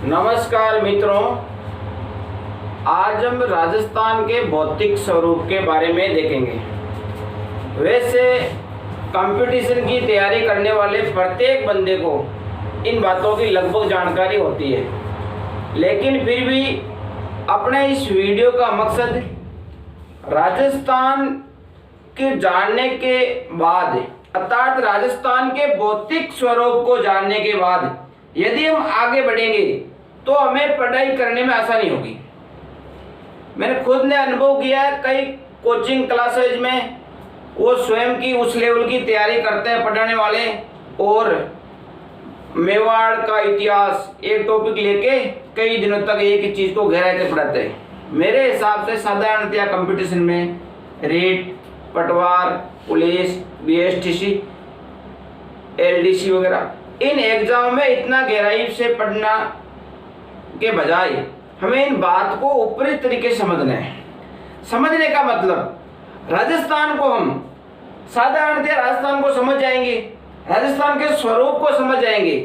नमस्कार मित्रों, आज हम राजस्थान के भौतिक स्वरूप के बारे में देखेंगे। वैसे कंपटीशन की तैयारी करने वाले प्रत्येक बंदे को इन बातों की लगभग जानकारी होती है, लेकिन फिर भी अपने इस वीडियो का मकसद राजस्थान के जानने के बाद, अर्थात राजस्थान के भौतिक स्वरूप को जानने के बाद यदि हम आगे बढ़ेंगे तो हमें पढ़ाई करने में आसानी होगी। मैंने खुद ने अनुभव किया है, कई कोचिंग क्लासेज में वो स्वयं की उस लेवल की तैयारी करते हैं पढ़ाने वाले, और मेवाड़ का इतिहास एक टॉपिक लेके कई दिनों तक एक ही चीज़ को गहराई से पढ़ाते हैं। मेरे हिसाब से साधारणतया कंपटीशन में रेट, पटवार, पुलिस, बीएसटीसी, एलडीसी वगैरह इन एग्जाम में इतना गहराई से पढ़ना के बजाय हमें इन बात को ऊपरी तरीके से समझना है। समझने का मतलब, राजस्थान को हम साधारणतः राजस्थान को समझ जाएंगे, राजस्थान के स्वरूप को समझ जाएंगे,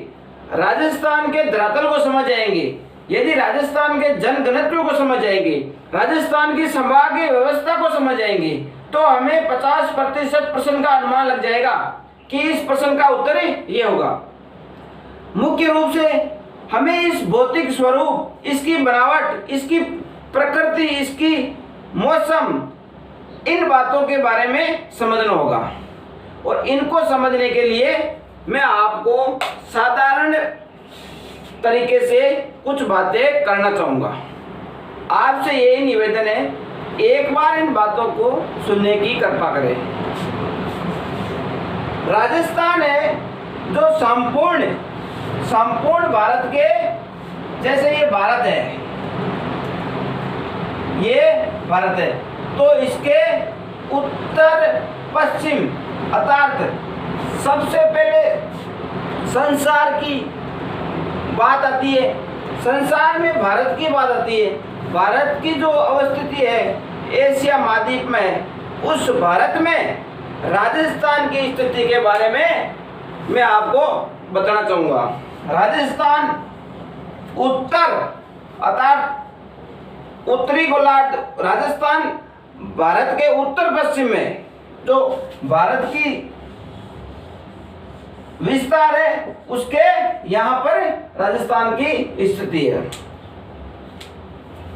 राजस्थान के धरातल को समझ जाएंगे, यदि राजस्थान के जनघनत्व को समझ जाएंगे, राजस्थान की संभागीय व्यवस्था को समझ जाएंगे, तो हमें 50% प्रश्न का अनुमान लग जाएगा कि इस प्रश्न का उत्तर ये होगा। मुख्य रूप से हमें इस भौतिक स्वरूप, इसकी बनावट, इसकी प्रकृति, इसकी मौसम, इन बातों के बारे में समझना होगा। और इनको समझने के लिए मैं आपको साधारण तरीके से कुछ बातें करना चाहूँगा। आपसे यही निवेदन है, एक बार इन बातों को सुनने की कृपा करें। राजस्थान है जो संपूर्ण भारत के, जैसे ये भारत है, ये भारत है, तो इसके उत्तर पश्चिम, अर्थात सबसे पहले संसार की बात आती है, संसार में भारत की बात आती है। भारत की जो अवस्थिति है एशिया महाद्वीप में, उस भारत में राजस्थान की स्थिति के बारे में मैं आपको बताना चाहूँगा। राजस्थान उत्तर, अर्थात उत्तरी गोलार्ध, राजस्थान भारत के उत्तर पश्चिम में जो भारत की विस्तार है, उसके यहाँ पर राजस्थान की स्थिति है,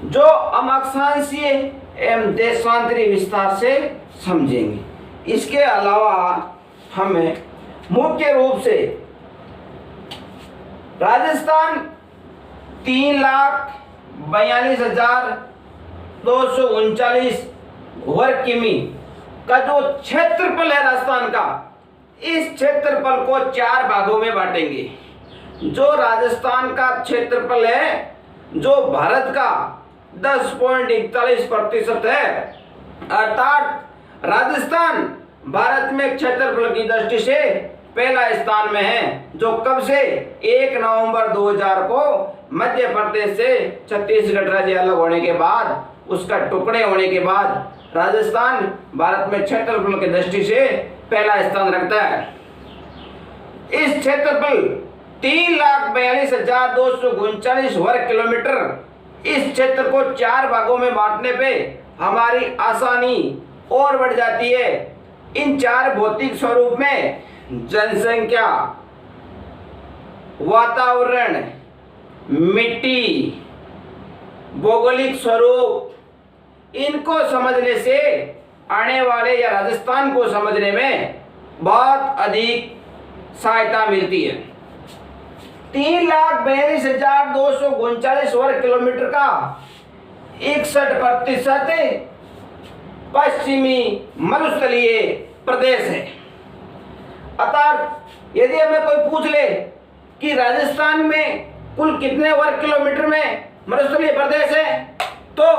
जो हम अक्षांशीय एवं देशांतरी विस्तार से समझेंगे। इसके अलावा हमें मुख्य रूप से राजस्थान 3,42,239 वर्ग किमी का जो क्षेत्रफल है राजस्थान का, इस क्षेत्रफल को 4 भागों में बांटेंगे। जो राजस्थान का क्षेत्रफल है, जो भारत का 10.41% है, अर्थात राजस्थान भारत में क्षेत्रफल की दृष्टि से पहला स्थान में है, जो कब से 1 नवंबर 2000 को मध्य प्रदेश से छत्तीसगढ़ राज्य अलग होने के बाद, उसका टुकड़े होने के बाद राजस्थान भारत में क्षेत्रफल की दृष्टि से पहला स्थान रखता है। इस क्षेत्रफल 3,42,239 वर्ग किलोमीटर, इस क्षेत्र को 4 भागों में बांटने पे हमारी आसानी और बढ़ जाती है। इन 4 भौतिक स्वरूप में जनसंख्या, वातावरण, मिट्टी, भौगोलिक स्वरूप, इनको समझने से आने वाले या राजस्थान को समझने में बहुत अधिक सहायता मिलती है। 3,42,239 वर्ग किलोमीटर का 61% पश्चिमी मरुस्थलीय प्रदेश है। अर्थात यदि हमें कोई पूछ ले कि राजस्थान में कुल कितने वर्ग किलोमीटर में मरुस्थलीय प्रदेश है, तो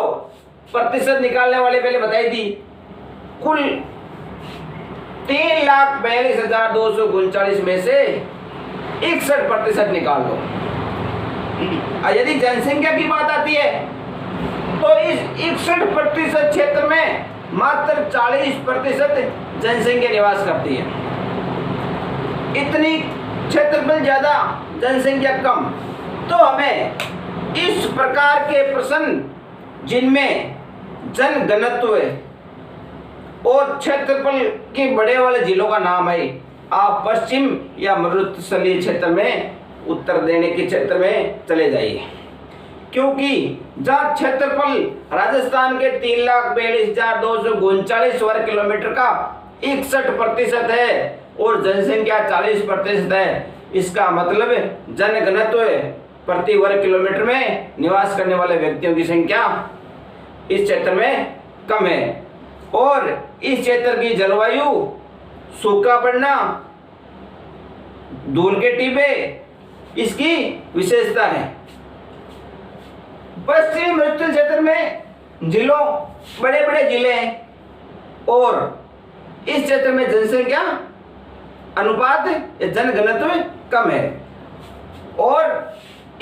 प्रतिशत निकालने वाले पहले बताई थी, कुल 3,42,239 में से 61% निकाल दो। यदि जनसंख्या की बात आती है तो इस 61% क्षेत्र में मात्र 40% जनसंख्या निवास करती है। इतनी क्षेत्रफल ज्यादा, जनसंख्या कम, तो हमें इस प्रकार के प्रश्न जिनमें जनघनत्व और क्षेत्रफल के बड़े वाले जिलों का नाम है, आप पश्चिम या मरुस्थलीय क्षेत्र में उत्तर देने के क्षेत्र में चले जाइए, क्योंकि जहाँ क्षेत्रफल राजस्थान के 3,42,239 वर्ग किलोमीटर का 61% है और जनसंख्या 40% है, इसका मतलब जनघनत्व प्रति वर्ग किलोमीटर में निवास करने वाले व्यक्तियों की संख्या इस क्षेत्र में कम है। और इस क्षेत्र की जलवायु सूखा पड़ना, धूल के टिब्बे इसकी विशेषता है। पश्चिमी मरुस्थलीय क्षेत्र में जिलों बड़े बड़े जिले हैं और इस क्षेत्र में जनसंख्या अनुपात या जनघनत्व कम है। और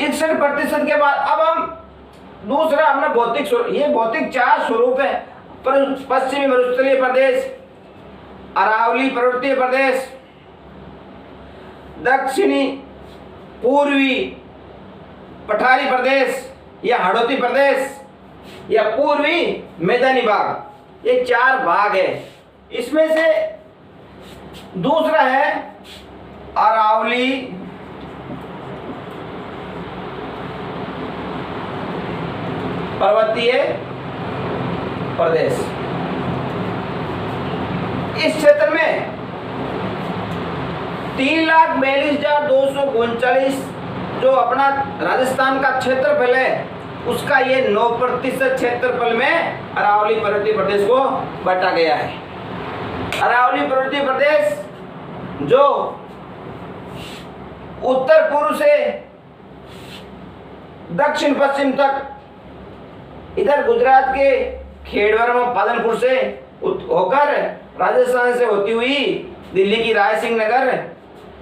61% के बाद अब हम दूसरा अपना भौतिक स्वरूप, ये भौतिक 4 स्वरूप है। पश्चिमी मरुस्थलीय प्रदेश, अरावली पर्वतीय प्रदेश, दक्षिणी पूर्वी पठारी प्रदेश या हाड़ौती प्रदेश या पूर्वी मैदानी भाग, ये 4 भाग है। इसमें से दूसरा है अरावली पर्वतीय प्रदेश। इस क्षेत्र में 3,42,239 जो अपना राजस्थान का क्षेत्रफल है, उसका ये 9% क्षेत्रफल में अरावली पर्वतीय प्रदेश को बांटा गया है। अरावली पर्वतीय प्रदेश जो उत्तर पूर्व से दक्षिण पश्चिम तक, इधर गुजरात के खेड़वरम पालनपुर से होकर राजस्थान से होती हुई दिल्ली की रायसिंह नगर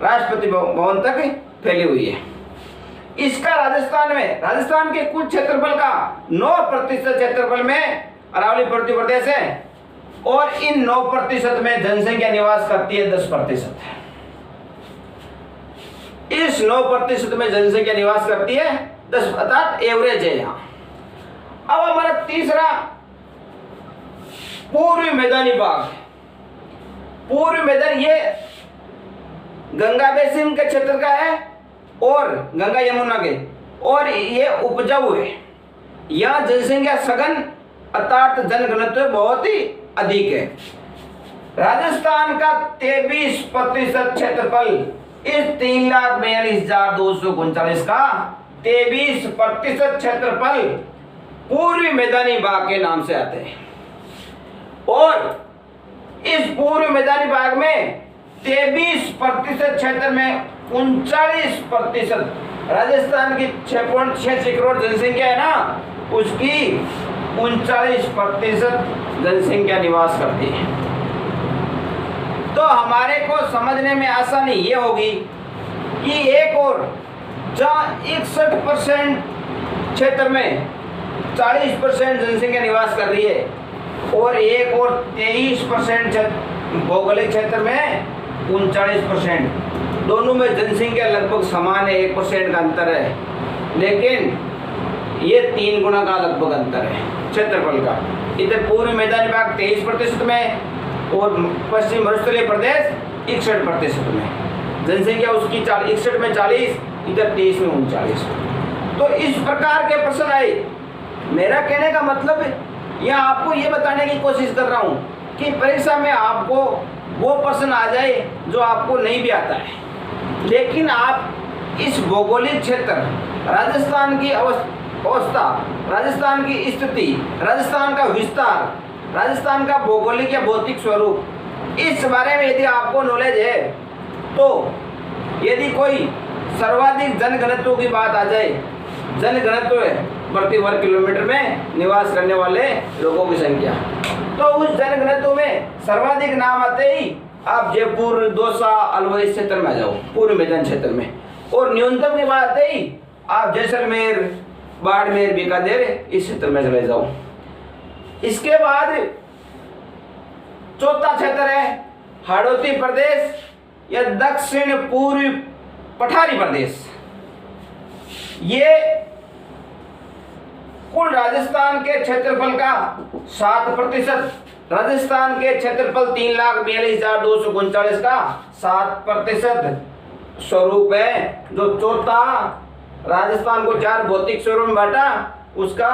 राष्ट्रपति भवन तक फैली हुई है। इसका राजस्थान के कुल क्षेत्रफल का 9% क्षेत्रफल में अरावली पर्वतीय प्रदेश है और इन 9% में जनसंख्या निवास करती है 10%। इस 9% में जनसंख्या निवास करती है 10, अर्थात एवरेज है यहाँ। अब हमारा तीसरा पूर्वी मैदानी भाग। पूर्वी मैदान ये गंगा बेसिन के क्षेत्र का है और गंगा यमुना के, और ये उपजाऊ है। यहाँ जनसंख्या सघन अर्थात जनघनत्व बहुत ही अधिक है। राजस्थान का 23% क्षेत्रफल इस 3,42,239 का 23% क्षेत्रफल पूर्वी मैदानी भाग के नाम से आते हैं। और इस पूर्वी मैदानी भाग में 23% क्षेत्र में 39% राजस्थान की 6.6 करोड़ जनसंख्या है ना, उसकी 39% जनसंख्या निवास करती है। तो हमारे को समझने में आसानी ये होगी कि एक और जहाँ 61% क्षेत्र में 40% जनसंख्या निवास कर रही है और एक और 23% भौगोलिक क्षेत्र में 39%, दोनों में जनसंख्या लगभग समान है, 1% का अंतर है, लेकिन ये 3 गुना का लगभग अंतर है क्षेत्रफल का। इधर पूर्वी मैदानी भाग 23% में और पश्चिम मरुस्थलीय प्रदेश 61% में। जनसंख्या उसकी 61 में 40, इधर 23 में 39। तो इस प्रकार के प्रश्न आए। मेरा कहने का मतलब यहाँ आपको ये बताने की कोशिश कर रहा हूँ कि परीक्षा में आपको वो प्रश्न आ जाए जो आपको नहीं भी आता है, लेकिन आप इस भौगोलिक क्षेत्र, राजस्थान की अवस्था, राजस्थान की स्थिति, राजस्थान का विस्तार, राजस्थान का भौगोलिक या भौतिक स्वरूप, इस बारे में यदि आपको नॉलेज है तो यदि कोई सर्वाधिक जनघनत्व की बात आ जाए, जनघनत्व प्रति वर्ग किलोमीटर में निवास करने वाले लोगों की संख्या, तो उस जनघनत्व में सर्वाधिक नाम आते ही आप जयपुर, दौसा, अलवर इस क्षेत्र में आ जाओ, पूर्व मैदान क्षेत्र में। और न्यूनतम की बात आते ही आप जैसलमेर, बाड़मेर, बीकानेर इस क्षेत्र में चले जाओ। इसके बाद चौथा क्षेत्र है हाड़ौती प्रदेश या दक्षिण पूर्वी पठारी प्रदेश। ये कुल राजस्थान के क्षेत्रफल का 7%, राजस्थान के क्षेत्रफल 3,42,239 का 7% स्वरूप है। जो चौथा राजस्थान को 4 भौतिक स्वरूप में बांटा उसका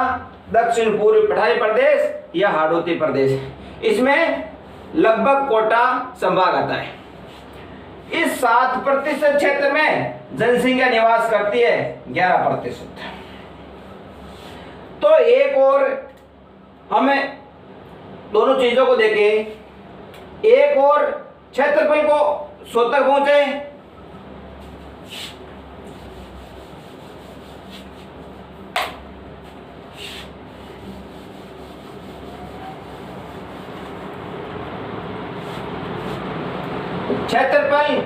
दक्षिण पूर्व पठारी प्रदेश या हाड़ौती प्रदेश, इसमें लगभग कोटा संभाग आता है। इस 7% क्षेत्र में जनसंख्या निवास करती है 11%। तो एक और हमें दोनों चीजों को देखें, एक और क्षेत्रफल को 100 तक पहुंचे, क्षेत्रफल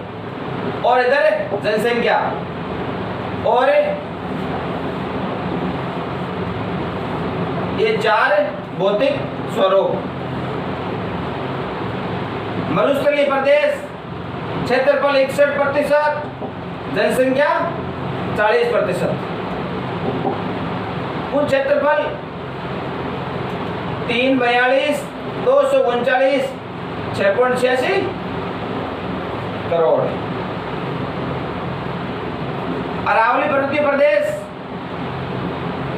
और इधर जनसंख्या और ये 4 भौतिक स्वरूप। मरुस्थलीय प्रदेश क्षेत्रफल 61%, जनसंख्या 40%। कुल क्षेत्रफल 3,42,239 6.86 करोड़। अरावली पर्वतीय प्रदेश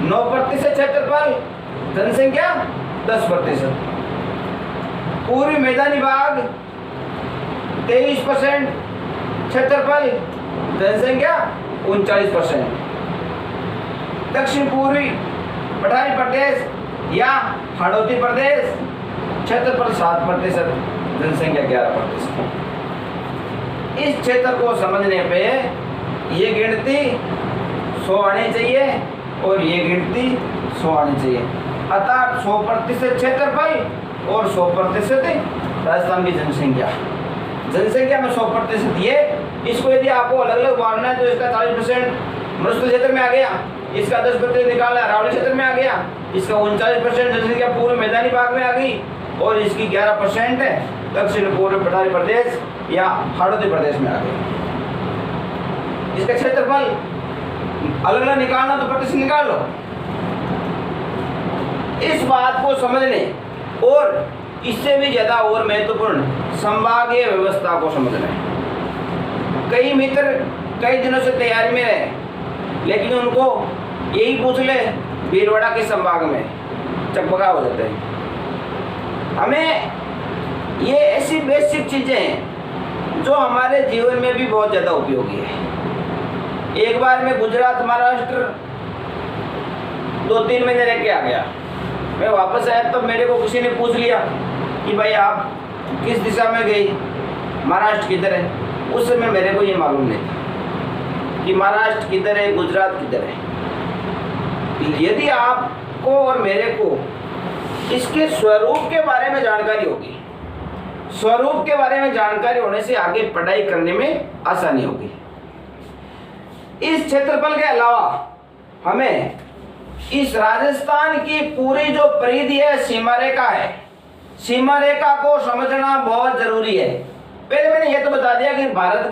9% क्षेत्रफल, जनसंख्या 10%। पूर्वी मैदानी भाग 23% क्षेत्रफल, जनसंख्या 39%। दक्षिण पूर्वी पठारी प्रदेश या हाड़ौती प्रदेश क्षेत्रफल 7%, जनसंख्या 11%। इस क्षेत्र को समझने पे ये गिनती 100 आनी चाहिए और ये गिनती 100 आनी चाहिए, अर्थात 100% क्षेत्रफल और 100% राजस्थान की जनसंख्या। जनसंख्या में 100% ये, इसको यदि आपको अलग अलग बांटना है तो इसका 40% मरुस्थल क्षेत्र में आ गया, इसका 10% निकालना अरावली क्षेत्र में आ गया, इसका 39% जनसंख्या पूर्व मैदानी भाग में आ गई और इसकी 11% दक्षिण पूर्व पठारी प्रदेश या हाड़ौती प्रदेश में आ गई। इसका क्षेत्रफल अलग अलग निकालना तो प्रतिशत निकाल लो। इस बात को समझने और इससे भी ज्यादा और महत्वपूर्ण संभागीय व्यवस्था को समझना है। कई मित्र कई दिनों से तैयारी में रहे, लेकिन उनको यही पूछ ले भीलवाड़ा के संभाग में चकबका हो जाता है। हमें ये ऐसी बेसिक चीजें हैं जो हमारे जीवन में भी बहुत ज्यादा उपयोगी है। एक बार मैं गुजरात महाराष्ट्र 2-3 महीने रह के आ गया। मैं वापस आया तब मेरे को किसी ने पूछ लिया कि भाई आप किस दिशा में गई, महाराष्ट्र किधर है। उस समय मेरे को ये मालूम नहीं था कि महाराष्ट्र किधर है, गुजरात किधर है। यदि आपको और मेरे को इसके स्वरूप के बारे में जानकारी होगी, स्वरूप के बारे में जानकारी होने से आगे पढ़ाई करने में आसानी होगी। इस क्षेत्रफल के अलावा हमें इस राजस्थान की पूरी जो परिधि है, सीमा रेखा है, सीमा रेखा को समझना बहुत जरूरी है। पहले मैंने यह तो बता दिया कि भारत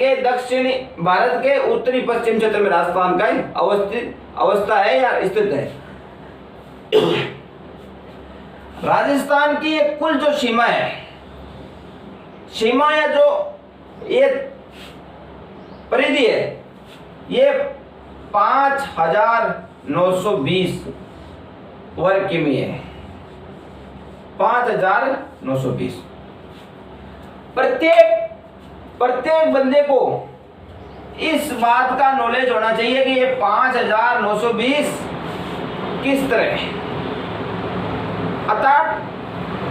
के उत्तरी पश्चिम क्षेत्र में राजस्थान का अवस्था है या स्थित है। राजस्थान की एक कुल जो सीमा है, सीमा या जो ये परिधि है, ये 5,920 वर्ग किमी है। 5,920। प्रत्येक बंदे को इस बात का नॉलेज होना चाहिए कि ये 5,920 किस तरह है, अर्थात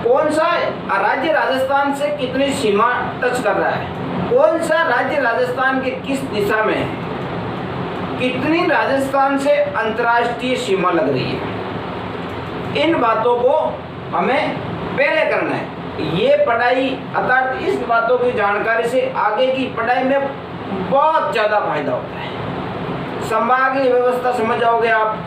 कौन सा राज्य राजस्थान से कितनी सीमा टच कर रहा है, कौन सा राज्य राजस्थान के किस दिशा में है, कितनी राजस्थान से अंतर्राष्ट्रीय सीमा लग रही है। इन बातों को हमें पहले करना है। ये पढ़ाई अर्थात इस बातों की जानकारी से आगे की पढ़ाई में बहुत ज़्यादा फायदा होता है। संभागीय व्यवस्था समझ जाओगे आप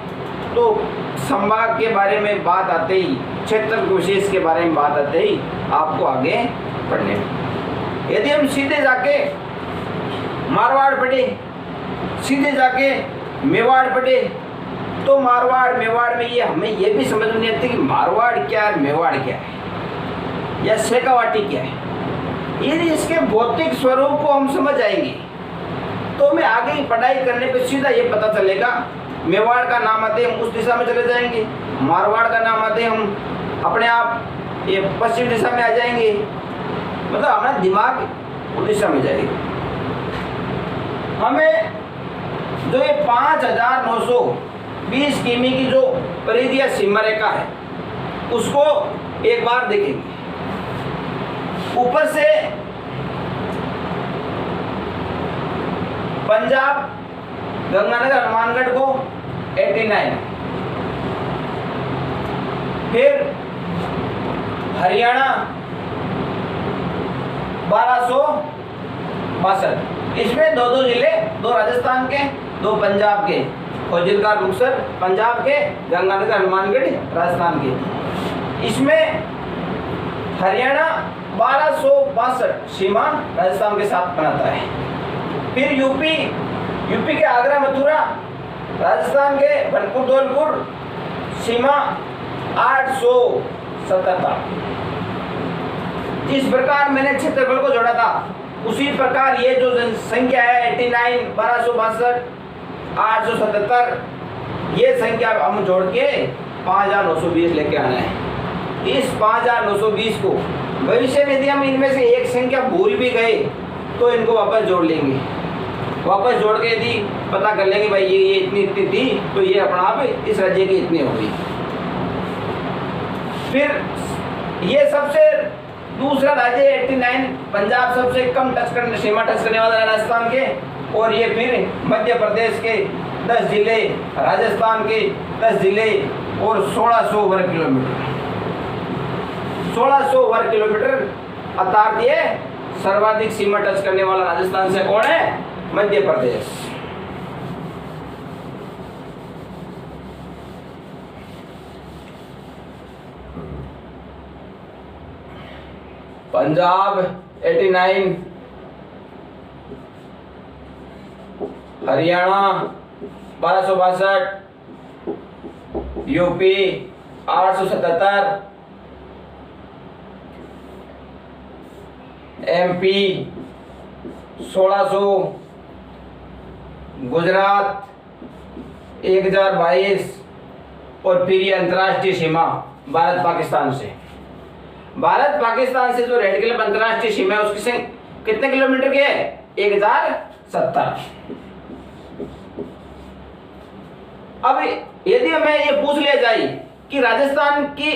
तो संभाग के बारे में बात आते ही, क्षेत्र विशेष के बारे में बात आते ही आपको आगे पढ़ने में। यदि हम सीधे जाके मारवाड़ पढ़े, सीधे जाके मेवाड़ पटे, तो मारवाड़ मेवाड़ में ये हमें ये भी समझ में नहीं आती कि मारवाड़ क्या है, मेवाड़ क्या है, या शेखावाटी क्या है। यदि इसके भौतिक स्वरूप को हम समझ आएंगे तो हमें आगे की पढ़ाई करने पे सीधा ये पता चलेगा। मेवाड़ का नाम आते हम उस दिशा में चले जाएंगे, मारवाड़ का नाम आते हम अपने आप ये पश्चिम दिशा में आ जाएंगे, मतलब हमारा दिमाग उस दिशा में जाएगा। हमें जो ये 5920 किमी की जो परिधि या सीमा रेखा है उसको एक बार देखेंगे। ऊपर से पंजाब गंगानगर हनुमानगढ़ को 89, फिर हरियाणा 1262, इसमें दो जिले, दो राजस्थान के, दो पंजाब के, फौजिलकार मुक्तसर पंजाब के, गंगानगर हनुमानगढ़ राजस्थान के। इसमें हरियाणा 1262 सीमा राजस्थान के साथ बनाता है। फिर यूपी के आगरा मथुरा, राजस्थान के भरतपुर धौलपुर सीमा 877। जिस प्रकार मैंने क्षेत्रफल को जोड़ा था उसी प्रकार ये जो संख्या है 89, 1262, 877, ये संख्या हम जोड़ के 5920 लेके आना है। इस 5920 को भविष्य में यदि हम इनमें से एक संख्या भूल भी गए तो इनको वापस जोड़ लेंगे। वापस जोड़ के यदि पता कर लेंगे भाई ये इतनी थी तो ये अपना आप इस राज्य की इतनी होगी। फिर ये सबसे दूसरा राज्य 89, पंजाब सबसे कम सीमा टच करने वाला राजस्थान के, और ये फिर मध्य प्रदेश के 10 जिले, राजस्थान के 10 जिले और 1600 वर्ग किलोमीटर। 1600 वर्ग किलोमीटर अर्थात ये सर्वाधिक सीमा टच करने वाला राजस्थान से कौन है? मध्य प्रदेश। पंजाब 89, हरियाणा 1262, यूपी 877, एमपी 1600, गुजरात 1022, और फिर ये अंतर्राष्ट्रीय सीमा भारत पाकिस्तान से। भारत पाकिस्तान से जो रेड क्लिफ अंतर्राष्ट्रीय सीमा है उसकी कितने किलोमीटर की है? 1070। अब यदि हमें ये पूछ लिया जाए कि राजस्थान की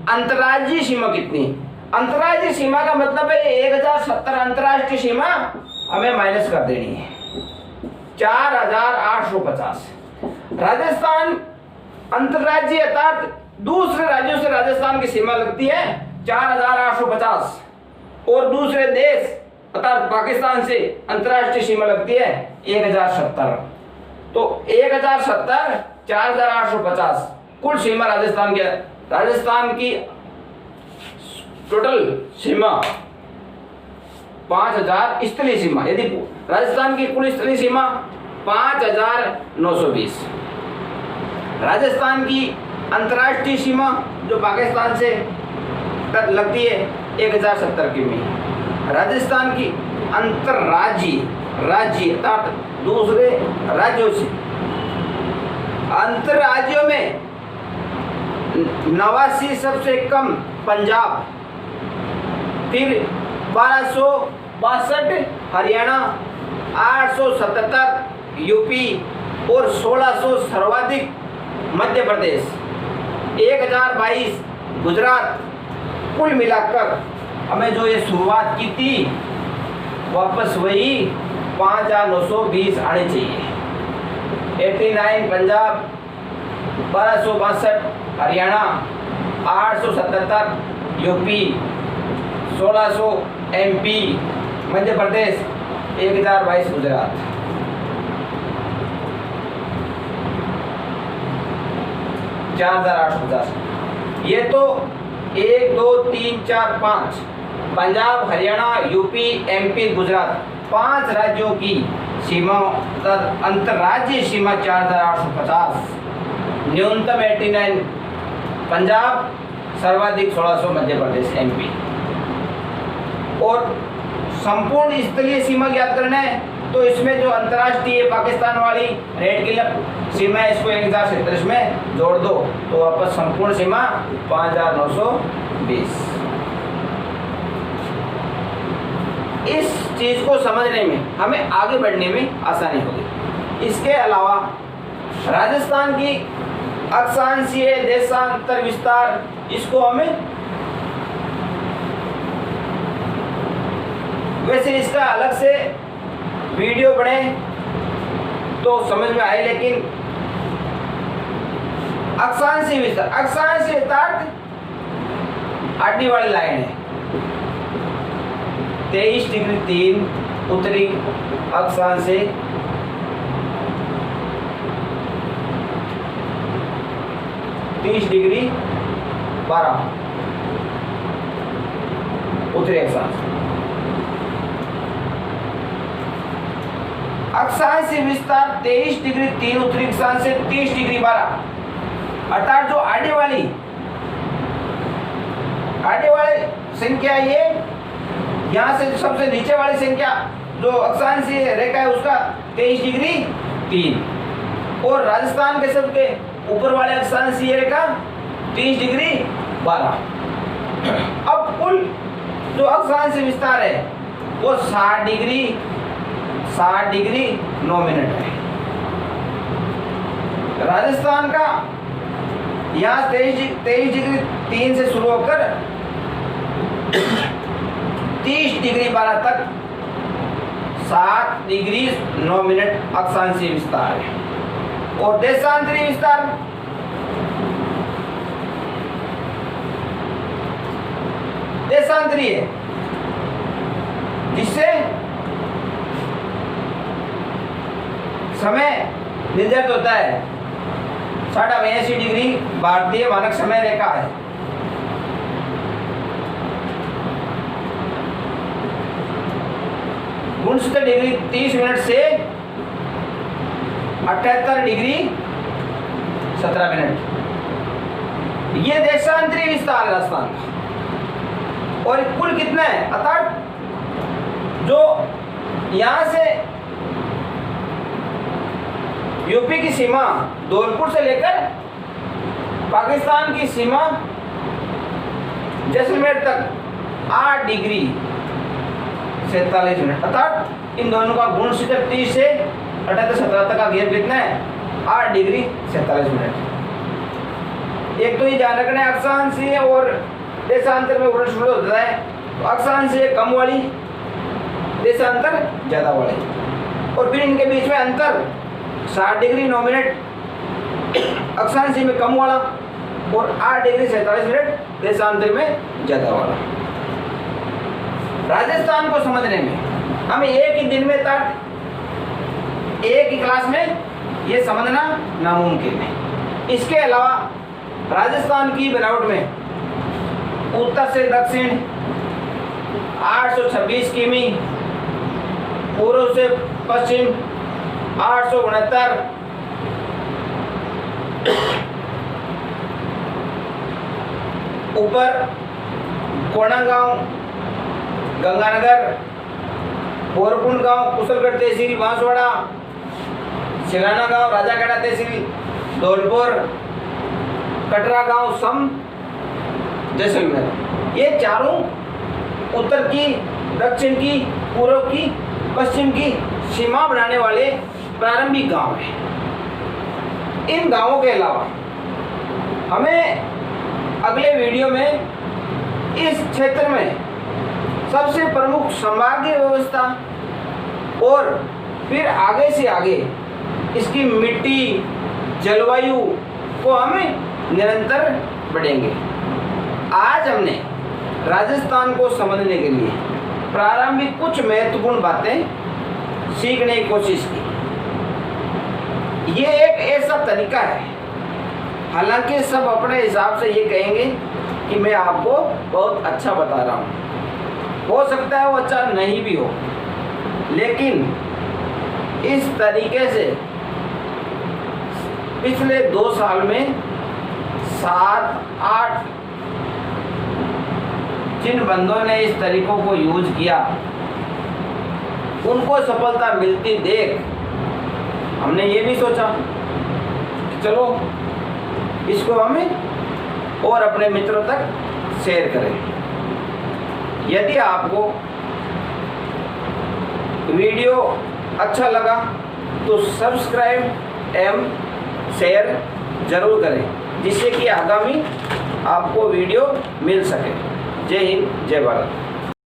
अंतर्राज्यीय सीमा कितनी, अंतर्राज्यीय सीमा का मतलब है 1070 अंतर्राष्ट्रीय सीमा हमें माइनस कर देनी है 4850। राजस्थान अंतर्राज्यीय अर्थात दूसरे राज्यों से राजस्थान की सीमा लगती है 4850, और दूसरे देश अर्थात पाकिस्तान से अंतर्राष्ट्रीय सीमा लगती है 1070। तो 1070, 4850 कुल सीमा राजस्थान की टोटल सीमा 5000 स्थलीय सीमा। यदि राजस्थान की कुल स्थलीय सीमा 5920, राजस्थान की अंतर्राष्ट्रीय सीमा जो पाकिस्तान से तक लगती है 1070 किमी। राजस्थान की राज्य अर्थात दूसरे राज्यों से, अंतर राज्यों में 89 सबसे कम पंजाब, फिर 1262 हरियाणा, 877 यूपी और 1600 सर्वाधिक मध्य प्रदेश, 1022 गुजरात। कुल मिलाकर हमें जो ये शुरुआत की थी वापस वही 5920 आने चाहिए। 89 पंजाब, 1262 हरियाणा, 877 यूपी, 1600 एमपी मध्य प्रदेश, 1022 गुजरात। ये तो 1 2 3 4 5 पंजाब, हरियाणा, यूपी, एमपी, गुजरात 5 राज्यों की सीमा अंतर्राज्यीय सीमा 4850, न्यूनतम 89 पंजाब, सर्वाधिक 1600 मध्य प्रदेश MP। और संपूर्ण स्थलीय सीमा ज्ञात करना है तो इसमें जो अंतर्राष्ट्रीय पाकिस्तान वाली रेड की सीमा है इसको 1037 में जोड़ दो तो वापस संपूर्ण सीमा 5920। इस चीज को समझने में हमें आगे बढ़ने में आसानी होगी। इसके अलावा राजस्थान की अक्षांशीय देशांतर विस्तार, इसको हमें वैसे इसका अलग से वीडियो बने तो समझ में आए, लेकिन अक्षांशीय विस्तार, अक्षांशीय विस्तार आडी वाली लाइन है 23 डिग्री 3 उत्तरी अक्षांश से 30 डिग्री 12 उत्तरी अक्षांश। अक्षांशीय विस्तार 23 डिग्री 3 उत्तरी अक्षांश से 30 डिग्री 12, अर्थात जो आडी वाली संख्या ये यहाँ से सबसे नीचे वाली संख्या जो अक्षांशीय रेखा है उसका 23 डिग्री 3 और राजस्थान के सबके ऊपर वाले अक्षांशीय रेखा 30 डिग्री 12। अब कुल जो अक्षांशीय विस्तार है वो 60 डिग्री 9 मिनट है। राजस्थान का यहाँ 23 डिग्री 3 से शुरू होकर 30 डिग्री 12 तक 7 डिग्री 9 मिनट अक्षांशीय विस्तार है। और देशांतरीय विस्तार देशांतरीय जिससे समय निर्धारित होता है 82 डिग्री भारतीय मानक समय रेखा है। गुणसूत्र डिग्री 30 मिनट से 78 डिग्री 17 मिनट। ये देशांतरीय विस्तार है राजस्थान का। और कुल कितना है, अर्थात जो यहां से यूपी की सीमा धौलपुर से लेकर पाकिस्तान की सीमा जैसलमेर तक 8 डिग्री 47 मिनट, अर्थात इन दोनों का गुणसूत्र 30 से 78-17 तक का गैप कितना है 8 डिग्री 47 मिनट। एक तो ये ध्यान रखना है अक्षांशीय और देशांतर में उलट सुलट होता है, तो अक्षांशीय कम वाली देशांतर ज्यादा वाली, और फिर इनके बीच में अंतर 60 डिग्री 9 मिनट अक्षांशीय में कम वाला और 8 डिग्री 47 मिनट देशांतर में ज्यादा वाला। राजस्थान को समझने में हमें एक ही दिन में तक एक ही क्लास में ये समझना नामुमकिन है। इसके अलावा राजस्थान की बनावट में उत्तर से दक्षिण 826 किमी, पूर्व से पश्चिम 869, ऊपर कोणागांव, गंगानगर, बोरकुंड गांव, कुशलगढ़ तहसील बांसवाड़ा, सिलाना गांव, राजाखेड़ा तहसील धौलपुर, कटरा गांव सम जैसलमेर। ये चारों उत्तर की, दक्षिण की, पूर्व की, पश्चिम की सीमा बनाने वाले प्रारंभिक गांव हैं। इन गांवों के अलावा हमें अगले वीडियो में इस क्षेत्र में सबसे प्रमुख संभागीय व्यवस्था और फिर आगे से आगे इसकी मिट्टी, जलवायु को हमें निरंतर बढ़ेंगे। आज हमने राजस्थान को समझने के लिए प्रारंभिक कुछ महत्वपूर्ण बातें सीखने की कोशिश की। ये एक ऐसा तरीका है, हालांकि सब अपने हिसाब से ये कहेंगे कि मैं आपको बहुत अच्छा बता रहा हूँ, हो सकता है वो अच्छा नहीं भी हो, लेकिन इस तरीके से पिछले 2 साल में 7-8 जिन बंदों ने इस तरीकों को यूज किया उनको सफलता मिलती देख हमने ये भी सोचा कि चलो इसको हमें और अपने मित्रों तक शेयर करें। यदि आपको वीडियो अच्छा लगा तो सब्सक्राइब एवं शेयर जरूर करें, जिससे कि आगामी आपको वीडियो मिल सके। जय हिंद, जय भारत।